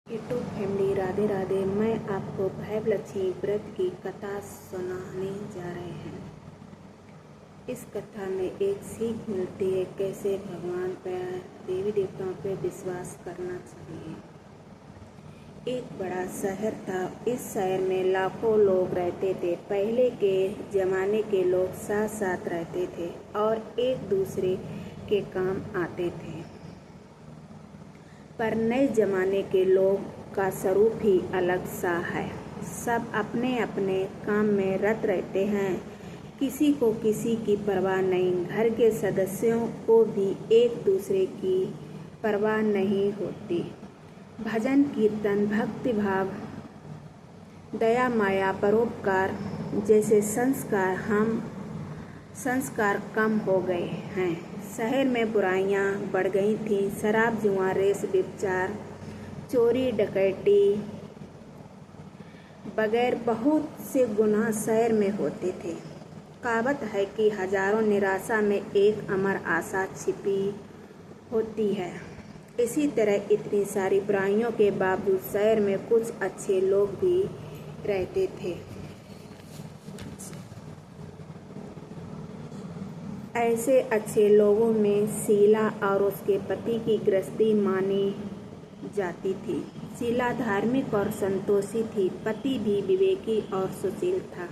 YouTube family Radhe Radhe. मैं आपको भैबलक्ष्मी व्रत की कथा सुनाने जा रहे हैं। इस कथा में एक सीख मिलती है कैसे भगवान पर देवी देवताओं पर विश्वास करना चाहिए। एक बड़ा शहर था। इस शहर में लाखों लोग रहते थे। पहले के ज़माने के लोग साथ साथ रहते थे और एक दूसरे के काम आते थे, पर नए ज़माने के लोग का स्वरूप ही अलग सा है। सब अपने अपने काम में रत रहते हैं, किसी को किसी की परवाह नहीं। घर के सदस्यों को भी एक दूसरे की परवाह नहीं होती। भजन कीर्तन भक्ति भाव दया माया परोपकार जैसे संस्कार कम हो गए हैं। शहर में बुराइयां बढ़ गई थीं। शराब जुआ रेस व्यभिचार चोरी डकैती बगैर बहुत से गुनाह शहर में होते थे। कहावत है कि हजारों निराशा में एक अमर आशा छिपी होती है। इसी तरह इतनी सारी बुराइयों के बावजूद शहर में कुछ अच्छे लोग भी रहते थे। ऐसे अच्छे लोगों में शीला और उसके पति की गृहस्थी मानी जाती थी। शीला धार्मिक और संतोषी थी। पति भी विवेकी और सुशील था।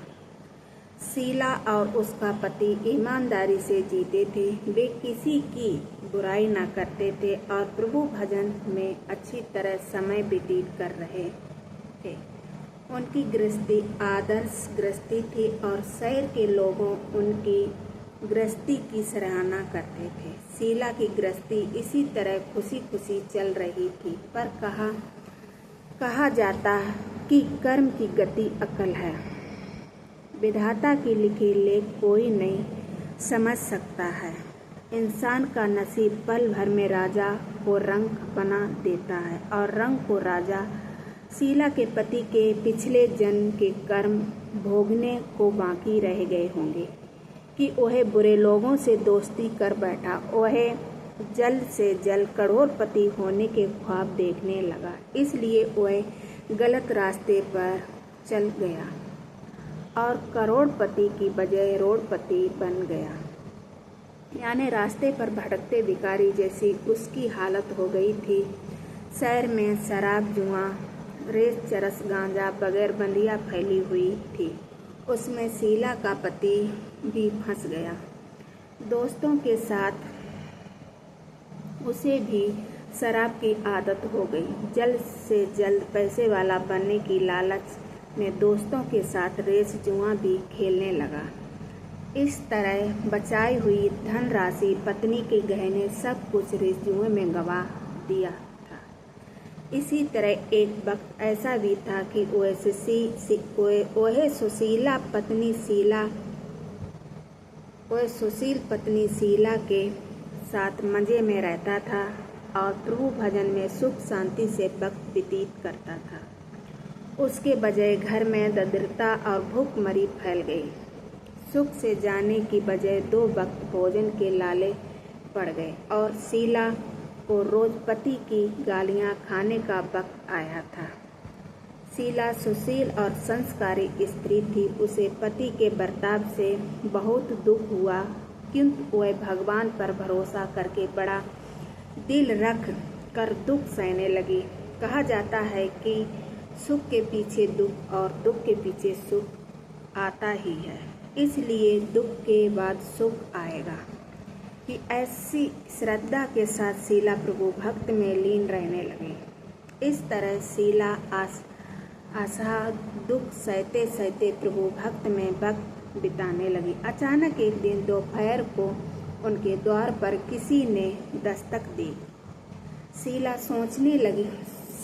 शीला और उसका पति ईमानदारी से जीते थे। वे किसी की बुराई न करते थे और प्रभु भजन में अच्छी तरह समय व्यतीत कर रहे थे। उनकी गृहस्थी आदर्श गृहस्थी थी और शहर के लोगों उनकी गृहस्थी की सराहना करते थे। शीला की गृहस्थी इसी तरह खुशी खुशी चल रही थी, पर कहा जाता कि कर्म की गति अकल है। विधाता की लिखी लेख कोई नहीं समझ सकता है। इंसान का नसीब पल भर में राजा को रंक बना देता है और रंक को राजा। शीला के पति के पिछले जन्म के कर्म भोगने को बाकी रह गए होंगे कि वह बुरे लोगों से दोस्ती कर बैठा। वह जल्द से जल्द करोड़पति होने के ख्वाब देखने लगा, इसलिए वह गलत रास्ते पर चल गया और करोड़पति की बजाय रोड़पति बन गया। यानी रास्ते पर भटकते भिखारी जैसी उसकी हालत हो गई थी। शहर में शराब जुआ रेस चरस गांजा बगैर बंदियां फैली हुई थी। उसमें शीला का पति भी फंस गया। दोस्तों के साथ उसे भी शराब की आदत हो गई। जल्द से जल्द पैसे वाला बनने की लालच में दोस्तों के साथ रेस जुआ भी खेलने लगा। इस तरह बचाई हुई धनराशि पत्नी के गहने सब कुछ रेस जुए में गंवा दिया था। इसी तरह एक वक्त ऐसा भी था कि वह सुशील पत्नी शीला के साथ मजे में रहता था और प्रभु भजन में सुख शांति से वक्त व्यतीत करता था। उसके बजाय घर में दरिद्रता और भूखमरी फैल गई। सुख से जाने की बजाय 2 वक्त भोजन के लाले पड़ गए और शीला को रोज पति की गालियां खाने का वक्त आया था। शीला सुशील और संस्कारी स्त्री थी। उसे पति के बर्ताव से बहुत दुख हुआ, किंतु वह भगवान पर भरोसा करके बड़ा दिल रख कर दुख सहने लगी। कहा जाता है कि सुख के पीछे दुख और दुख के पीछे सुख आता ही है, इसलिए दुख के बाद सुख आएगा। कि ऐसी श्रद्धा के साथ शीला प्रभु भक्त में लीन रहने लगी। इस तरह शीला आशा दुख सहते सहते प्रभु भक्त में वक्त बिताने लगी। अचानक एक दिन दोपहर को उनके द्वार पर किसी ने दस्तक दी।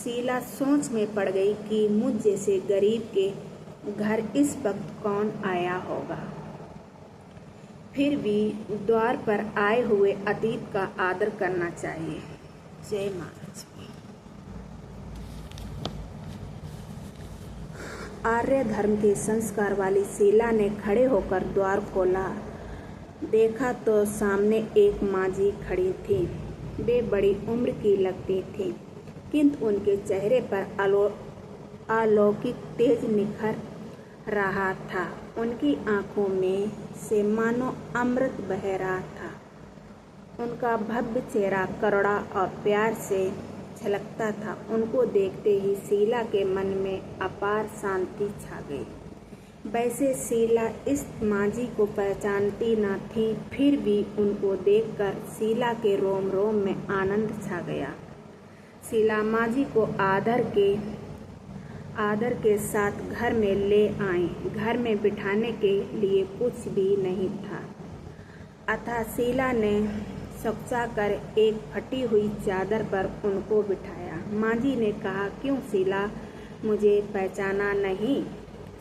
शीला सोच में पड़ गई कि मुझ जैसे गरीब के घर इस वक्त कौन आया होगा। फिर भी द्वार पर आए हुए अतिथि का आदर करना चाहिए। जय महाराज। आर्य धर्म के संस्कार वाली शीला ने खड़े होकर द्वार खोला। देखा तो सामने एक माँ जी खड़ी थी। वे बड़ी उम्र की लगती थी। किंतु उनके चेहरे पर अलौकिक तेज निखर रहा था। उनकी आंखों में से मानो अमृत बह रहा था। उनका भव्य चेहरा करुणा और प्यार से झलकता था। उनको देखते ही शीला के मन में अपार शांति छा गई। वैसे शीला इस मांझी को पहचानती न थी, फिर भी उनको देखकर शीला के रोम रोम में आनंद छा गया। शीला मांझी को आदर के साथ घर में ले आई। घर में बिठाने के लिए कुछ भी नहीं था, अतः शीला ने सकुचा कर एक फटी हुई चादर पर उनको बिठाया। मांझी ने कहा, क्यों शीला, मुझे पहचाना नहीं?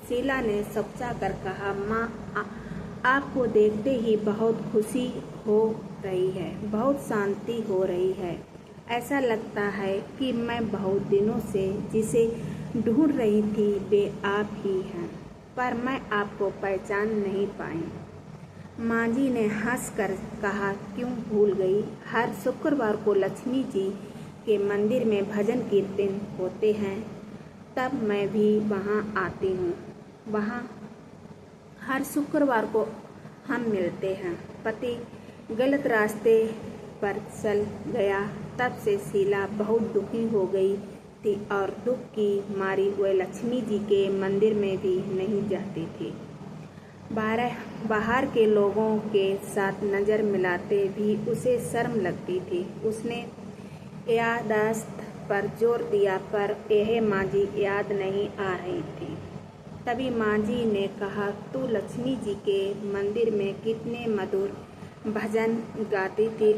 शीला ने सकुचा कर कहा, माँ, आपको देखते ही बहुत खुशी हो रही है, बहुत शांति हो रही है। ऐसा लगता है कि मैं बहुत दिनों से जिसे ढूंढ रही थी वे आप ही हैं, पर मैं आपको पहचान नहीं पाई। मांझी ने हंसकर कहा, क्यों भूल गई? हर शुक्रवार को लक्ष्मी जी के मंदिर में भजन कीर्तन होते हैं, तब मैं भी वहाँ आती हूँ। वहाँ हर शुक्रवार को हम मिलते हैं। पति गलत रास्ते पर चल गया, तब से शीला बहुत दुखी हो गई थी और दुख की मारी वह लक्ष्मी जी के मंदिर में भी नहीं जाती थी। बाहर के लोगों के साथ नज़र मिलाते भी उसे शर्म लगती थी। उसने याददाश्त पर जोर दिया, पर यह मांझी याद नहीं आ रही थी। तभी मांझी ने कहा, तू लक्ष्मी जी के मंदिर में कितने मधुर भजन गाती थी,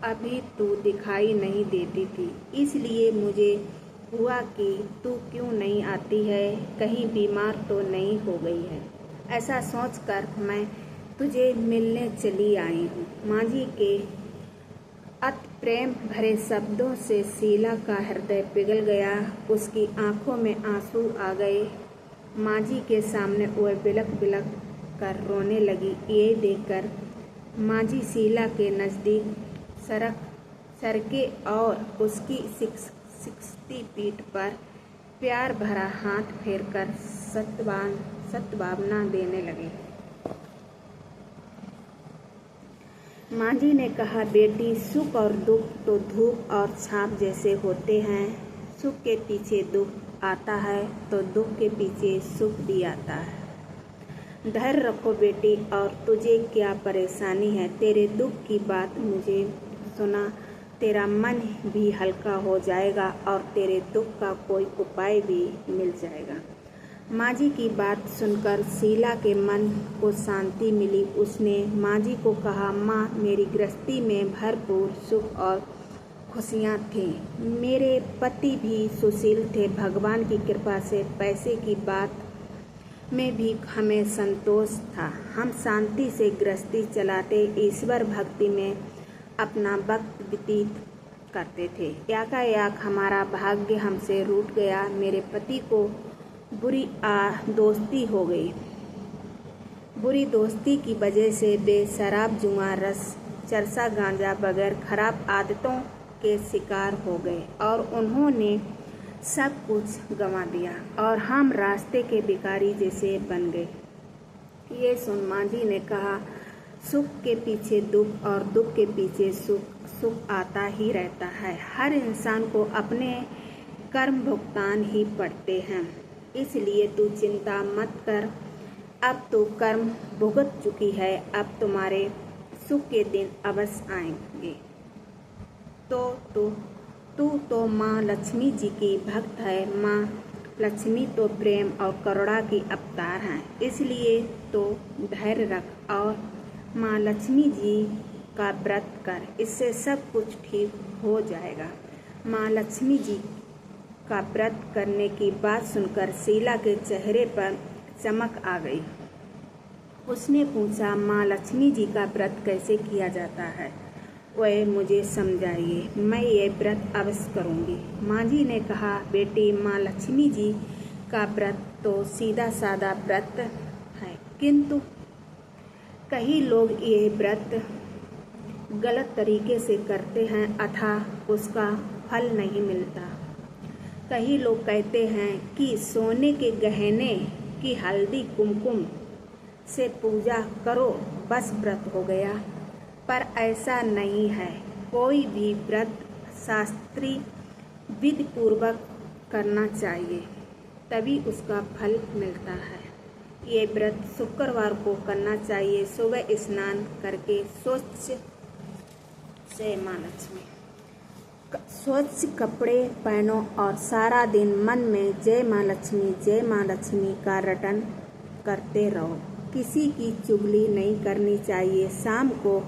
अभी तू दिखाई नहीं देती थी, इसलिए मुझे हुआ कि तू क्यों नहीं आती है, कहीं बीमार तो नहीं हो गई है। ऐसा सोचकर मैं तुझे मिलने चली आई हूँ। मांझी के अति प्रेम भरे शब्दों से शीला का हृदय पिघल गया। उसकी आंखों में आंसू आ गए। मांझी के सामने वह बिलख बिलख कर रोने लगी। ये देखकर मांझी शीला के नज़दीक सरके और उसकी सिकती पीठ पर प्यार भरा हाथ फेरकर सद्भावना देने लगे। मांझी ने कहा, बेटी, सुख और दुख तो धूप और छाप जैसे होते हैं। सुख के पीछे दुख आता है तो दुख के पीछे सुख भी आता है। धैर्य रखो बेटी, और तुझे क्या परेशानी है? तेरे दुख की बात मुझे सुना, तेरा मन भी हल्का हो जाएगा और तेरे दुख का कोई उपाय भी मिल जाएगा। मांझी की बात सुनकर शीला के मन को शांति मिली। उसने मांझी को कहा, माँ, मेरी गृहस्थी में भरपूर सुख और खुशियाँ थीं। मेरे पति भी सुशील थे। भगवान की कृपा से पैसे की बात में भी हमें संतोष था। हम शांति से गृहस्थी चलाते, ईश्वर भक्ति में अपना वक्त व्यतीत करते थे। एकाएक हमारा भाग्य हमसे रूठ गया। मेरे पति को बुरी दोस्ती हो गई। बुरी दोस्ती की वजह से वे शराब, जुआ, रस, चरसा, गांजा वगैरह खराब आदतों के शिकार हो गए और उन्होंने सब कुछ गंवा दिया और हम रास्ते के भिखारी जैसे बन गए। ये सुन मांझी ने कहा, सुख के पीछे दुख और दुख के पीछे सुख आता ही रहता है। हर इंसान को अपने कर्म भुगतान ही पड़ते हैं, इसलिए तू चिंता मत कर। अब तू कर्म भुगत चुकी है, अब तुम्हारे सुख के दिन अवश्य आएंगे। तू तो माँ लक्ष्मी जी की भक्त है। माँ लक्ष्मी तो प्रेम और करुणा की अवतार हैं, इसलिए तो धैर्य रख और माँ लक्ष्मी जी का व्रत कर, इससे सब कुछ ठीक हो जाएगा। माँ लक्ष्मी जी का व्रत करने की बात सुनकर शीला के चेहरे पर चमक आ गई। उसने पूछा, माँ लक्ष्मी जी का व्रत कैसे किया जाता है? वह मुझे समझाइए, मैं ये व्रत अवश्य करूँगी। मांझी ने कहा, बेटी, माँ लक्ष्मी जी का व्रत तो सीधा साधा व्रत है, किंतु कई लोग ये व्रत गलत तरीके से करते हैं, अतः उसका फल नहीं मिलता। कई लोग कहते हैं कि सोने के गहने की हल्दी कुमकुम से पूजा करो बस व्रत हो गया, पर ऐसा नहीं है। कोई भी व्रत शास्त्रीय विधि पूर्वक करना चाहिए, तभी उसका फल मिलता है। ये व्रत शुक्रवार को करना चाहिए। सुबह स्नान करके स्वच्छ कपड़े पहनो और सारा दिन मन में जय माँ लक्ष्मी का रटन करते रहो। किसी की चुगली नहीं करनी चाहिए। शाम को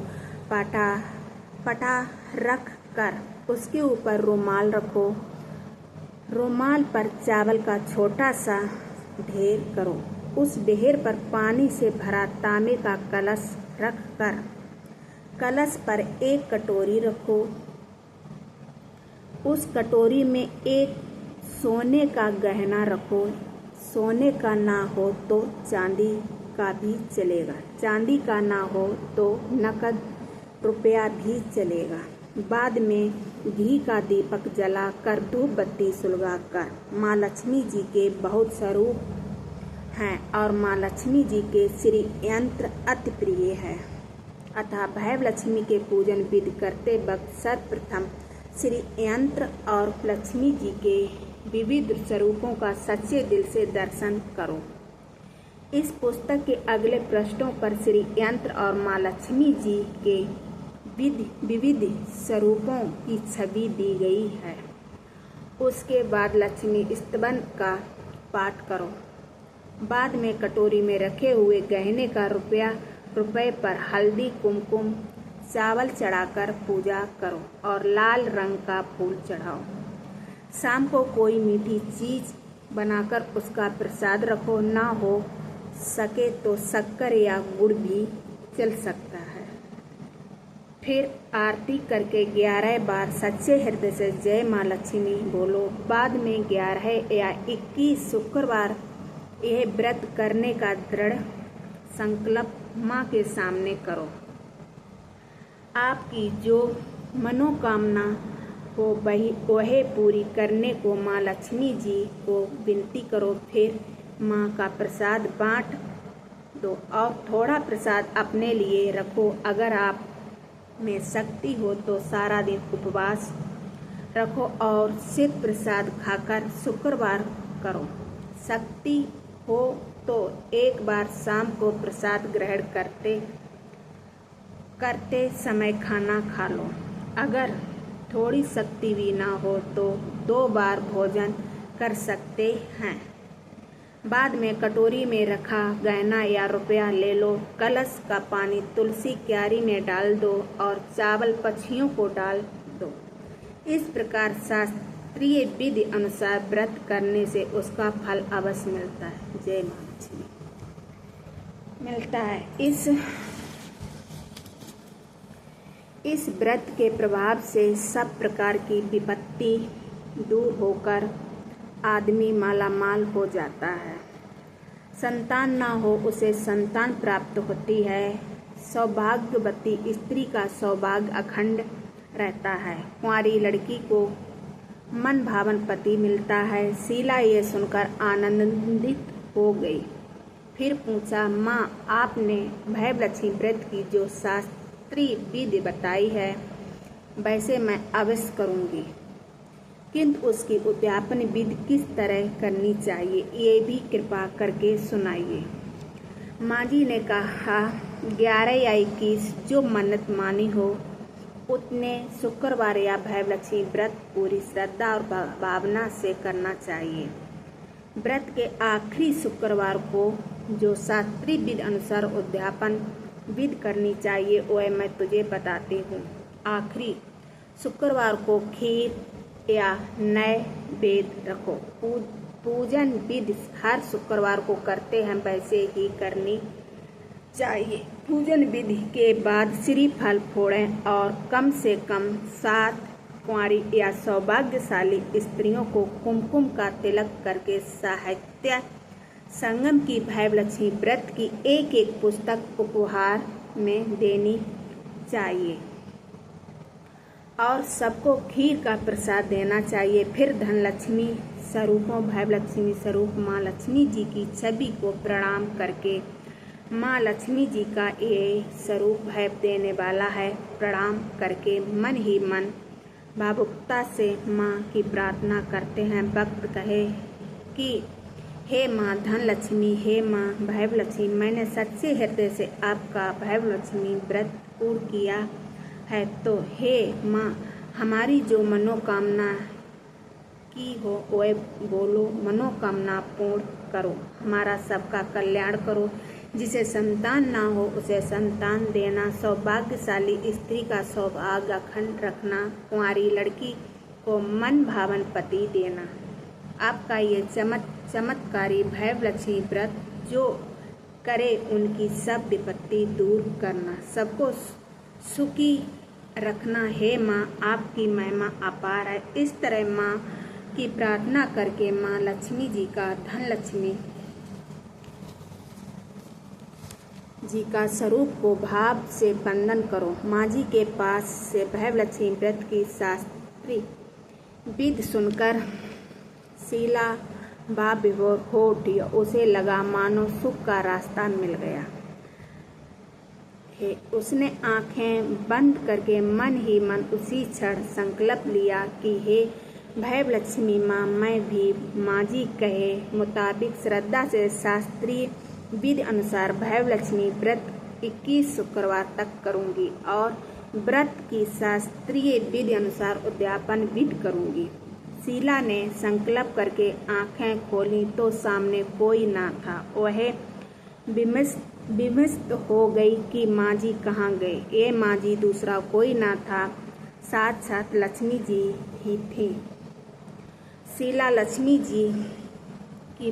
पटा रख कर उसके ऊपर रुमाल रखो। रुमाल पर चावल का छोटा सा ढेर करो। उस ढेर पर पानी से भरा तांबे का कलश रख कर कलश पर एक कटोरी रखो। उस कटोरी में एक सोने का गहना रखो। सोने का ना हो तो चांदी का भी चलेगा। चांदी का ना हो तो नकद रुपया भी चलेगा। बाद में घी का दीपक जलाकर धूप बत्ती सुलगाकर माँ लक्ष्मी जी के बहुत स्वरूप हैं और माँ लक्ष्मी जी के श्री यंत्र अति प्रिय है। अतः भैव लक्ष्मी के पूजन विधि करते वक्त सर्वप्रथम श्री यंत्र और लक्ष्मी जी के विविध स्वरूपों का सच्चे दिल से दर्शन करो। इस पुस्तक के अगले पृष्ठों पर श्री यंत्र और माँ लक्ष्मी जी के विविध स्वरूपों की छवि दी गई है। उसके बाद लक्ष्मी स्तवन का पाठ करो। बाद में कटोरी में रखे हुए गहने का रुपए पर हल्दी कुमकुम चावल चढ़ाकर पूजा करो और लाल रंग का फूल चढ़ाओ। शाम को कोई मीठी चीज बनाकर उसका प्रसाद रखो। ना हो सके तो शक्कर या गुड़ भी चल सकता है। फिर आरती करके 11 बार सच्चे हृदय से जय माँ लक्ष्मी बोलो। बाद में 11 या 21 शुक्रवार यह व्रत करने का दृढ़ संकल्प माँ के सामने करो। आपकी जो मनोकामना हो वह पूरी करने को माँ लक्ष्मी जी को विनती करो। फिर माँ का प्रसाद बांट दो और थोड़ा प्रसाद अपने लिए रखो। अगर आप में शक्ति हो तो सारा दिन उपवास रखो और सिर्फ प्रसाद खाकर शुक्रवार करो। शक्ति हो तो एक बार शाम को प्रसाद ग्रहण करते समय खाना खा लो। अगर थोड़ी शक्ति भी ना हो तो 2 बार भोजन कर सकते हैं। बाद में कटोरी में रखा गहना या रुपया ले लो। कलश का पानी तुलसी क्यारी में डाल दो और चावल पक्षियों को डाल दो। इस प्रकार शास्त्रीय विधि अनुसार व्रत करने से उसका फल अवश्य मिलता है। जय माँ लक्ष्मी। मिलता है इस व्रत के प्रभाव से सब प्रकार की विपत्ति दूर होकर आदमी मालामाल हो जाता है। संतान ना हो उसे संतान प्राप्त होती है। सौभाग्यवती स्त्री का सौभाग्य अखंड रहता है। कुंवारी लड़की को मन भावन पति मिलता है। शीला ये सुनकर आनंदित हो गई। फिर पूछा, माँ आपने भैव लक्ष्मी व्रत की जो शास्त्रीय विधि बताई है वैसे मैं अवश्य करूँगी, किंतु उसकी उद्यापन विधि किस तरह करनी चाहिए ये भी कृपा करके सुनाइए। माँ जी ने कहा, 11 या 21 जो मन्नत मानी हो उतने शुक्रवार या भैव लक्ष्मी व्रत पूरी श्रद्धा और भावना से करना चाहिए। व्रत के आखिरी शुक्रवार को जो शास्त्रीय विधि अनुसार उद्यापन विधि करनी चाहिए वह मैं तुझे बताती हूँ। आखिरी शुक्रवार को खीर या नैवेद्य रखो। पूजन विधि हर शुक्रवार को करते हैं वैसे ही करनी चाहिए। पूजन विधि के बाद श्रीफल फोड़ें और कम से कम 7 कुंवारी या सौभाग्यशाली स्त्रियों को कुमकुम का तिलक करके साहित्य संगम की भैव लक्ष्मी व्रत की एक पुस्तक उपहार में देनी चाहिए और सबको खीर का प्रसाद देना चाहिए। फिर धन लक्ष्मी स्वरूपों भैवलक्ष्मी स्वरूप माँ लक्ष्मी जी की छवि को प्रणाम करके माँ लक्ष्मी जी का ये स्वरूप भैव देने वाला है। प्रणाम करके मन ही मन भावुकता से माँ की प्रार्थना करते हैं। भक्त कहे कि हे माँ धनलक्ष्मी, हे माँ भैवलक्ष्मी, मैंने सच्चे हृदय से आपका भैवलक्ष्मी व्रत पूर्ण किया है, तो हे माँ हमारी जो मनोकामना की हो वह बोलो, मनोकामना पूर्ण करो, हमारा सबका कल्याण करो। जिसे संतान ना हो उसे संतान देना, सौभाग्यशाली स्त्री का सौभाग्य अखंड रखना, कुंवारी लड़की को मन भावन पति देना। आपका ये चमत्कारी भैवलक्ष्मी व्रत जो करे उनकी सब विपत्ति दूर करना, सबको सुखी रखना। हे माँ आपकी महिमा अपार है। इस तरह माँ की प्रार्थना करके माँ लक्ष्मी जी का धनलक्ष्मी जी का स्वरूप को भाव से वंदन करो। माँ जी के पास से भैवलक्ष्मी व्रत की शास्त्रीय विधि सुनकर शीला बा विभोर हो उठी। उसे लगा मानो सुख का रास्ता मिल गया है। उसने आंखें बंद करके मन ही मन उसी क्षण संकल्प लिया कि हे भैवलक्ष्मी माँ, मैं भी माँ जी कहे मुताबिक श्रद्धा से शास्त्रीय विधि अनुसार भैवलक्ष्मी व्रत 21 शुक्रवार तक करूंगी और व्रत की शास्त्रीय विधि अनुसार उद्यापन विधि करूंगी। शीला ने संकल्प करके आंखें खोली तो सामने कोई ना था। वह विमस्त हो गई कि माँ जी कहाँ गए। ये माँ जी दूसरा कोई ना था, साक्षात लक्ष्मी जी ही थी। शीला लक्ष्मी जी की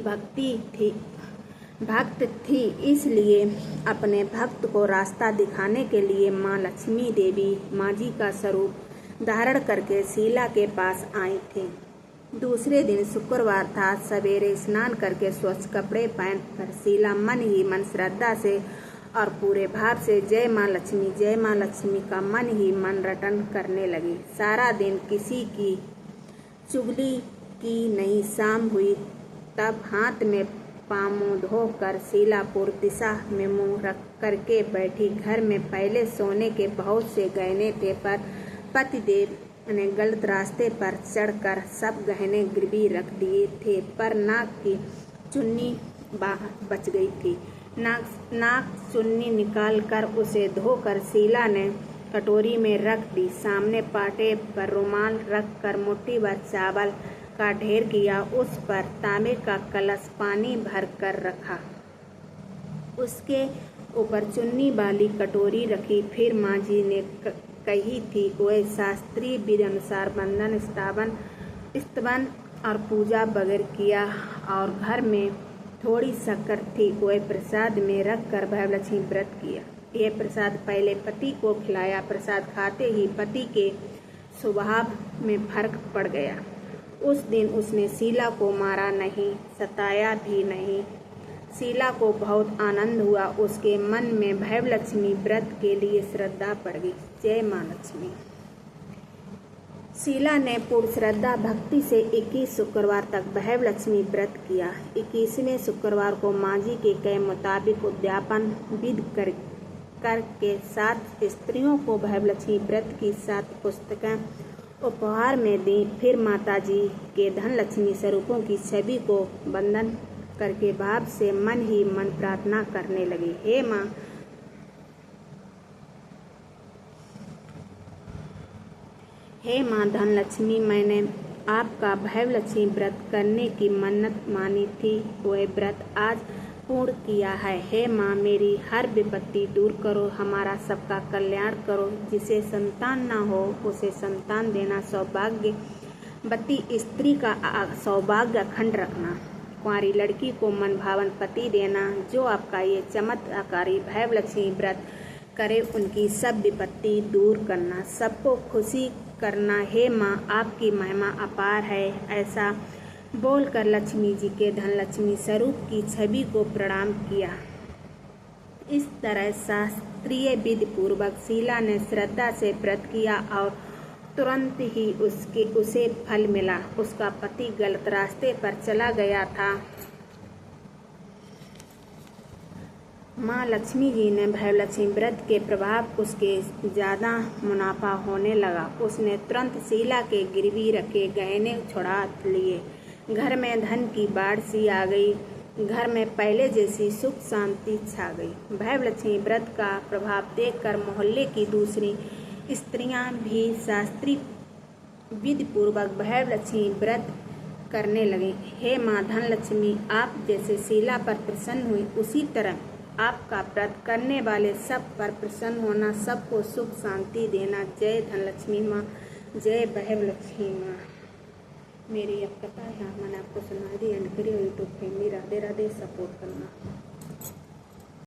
भक्त थी, इसलिए अपने भक्त को रास्ता दिखाने के लिए माँ लक्ष्मी देवी माँ जी का स्वरूप धारण करके शीला के पास आई थी। दूसरे दिन शुक्रवार था। सवेरे स्नान करके स्वच्छ कपड़े पहनकर शीला मन ही मन श्रद्धा से और पूरे भाव से जय माँ लक्ष्मी का मन ही मन रटन करने लगी। सारा दिन किसी की चुगली की नहीं। शाम हुई तब हाथ में पाँव धोकर शीला पूर्व दिशा में मुंह रख करके बैठी। घर में पहले सोने के बहुत से गहने थे, पर पतिदेव ने गलत रास्ते पर चढ़कर सब गहने गिरवी रख दिए थे। पर नाक की चुन्नी बच गई थी। नाक चुन्नी निकालकर उसे धोकर शीला ने कटोरी में रख दी। सामने पाटे पर रुमाल रखकर मुट्ठी भर चावल का ढेर किया। उस पर तांबे का कलश पानी भर कर रखा। उसके ऊपर चुन्नी वाली कटोरी रखी। फिर माँ जी ने कही थी वह शास्त्रीय विधि अनुसार बंधन स्तवन और पूजा वगैरह किया और घर में थोड़ी शक्कर थी वह प्रसाद में रख कर भैवलक्ष्मी व्रत किया। यह प्रसाद पहले पति को खिलाया। प्रसाद खाते ही पति के स्वभाव में फर्क पड़ गया। उस दिन उसने शीला को मारा नहीं, सताया भी नहीं। शीला को बहुत आनंद हुआ। उसके मन में भैवलक्ष्मी व्रत के लिए श्रद्धा पड़ गई। जय माँ लक्ष्मी। शीला ने पूर्ण श्रद्धा भक्ति से 21 शुक्रवार तक भैवलक्ष्मी व्रत किया। 21वें शुक्रवार को माँ जी के कहे मुताबिक उद्यापन विधि करके 7 स्त्रियों को भैवलक्ष्मी व्रत की 7 पुस्तकें उपहार में दी। फिर माता जी के धनलक्ष्मी स्वरूपों की छवि को वंदन करके भाव से मन ही मन प्रार्थना करने लगी। हे माँ धनलक्ष्मी, मैंने आपका भैवलक्ष्मी व्रत करने की मन्नत मानी थी, वह व्रत आज पूर्ण किया है। हे माँ मेरी हर विपत्ति दूर करो, हमारा सबका कल्याण करो। जिसे संतान ना हो उसे संतान देना, सौभाग्यवती स्त्री का सौभाग्य अखंड रखना, कुंवारी लड़की को मन भावन पति देना। जो आपका ये चमत्कारी भैवलक्ष्मी व्रत करे उनकी सब विपत्ति दूर करना, सबको खुशी करना। हे माँ आपकी महिमा अपार है। ऐसा बोलकर लक्ष्मी जी के धनलक्ष्मी स्वरूप की छवि को प्रणाम किया। इस तरह शास्त्रीय विधि पूर्वक शीला ने श्रद्धा से व्रत किया और तुरंत ही उसे फल मिला। उसका पति गलत रास्ते पर चला गया था। माँ लक्ष्मी जी ने भैरवलक्ष्मी व्रत के प्रभाव उसके ज़्यादा मुनाफा होने लगा। उसने तुरंत शीला के गिरवी रखे गहने छुड़ा लिए। घर में धन की बाढ़ सी आ गई। घर में पहले जैसी सुख शांति छा गई। भैरवलक्ष्मी व्रत का प्रभाव देखकर मोहल्ले की दूसरी स्त्रियां भी शास्त्रीय विधि पूर्वक भैरवलक्ष्मी व्रत करने लगी। हे माँ धनलक्ष्मी, आप जैसे शीला पर प्रसन्न हुई, उसी तरह आपका व्रत करने वाले सब पर प्रसन्न होना, सबको सुख शांति देना। जय धनलक्ष्मी माँ, जय भैरवलक्ष्मी माँ। मेरी अब कथा यहाँ मैंने आपको सुना दी। एंड करिए YouTube family, Radhe Radhe, support करना।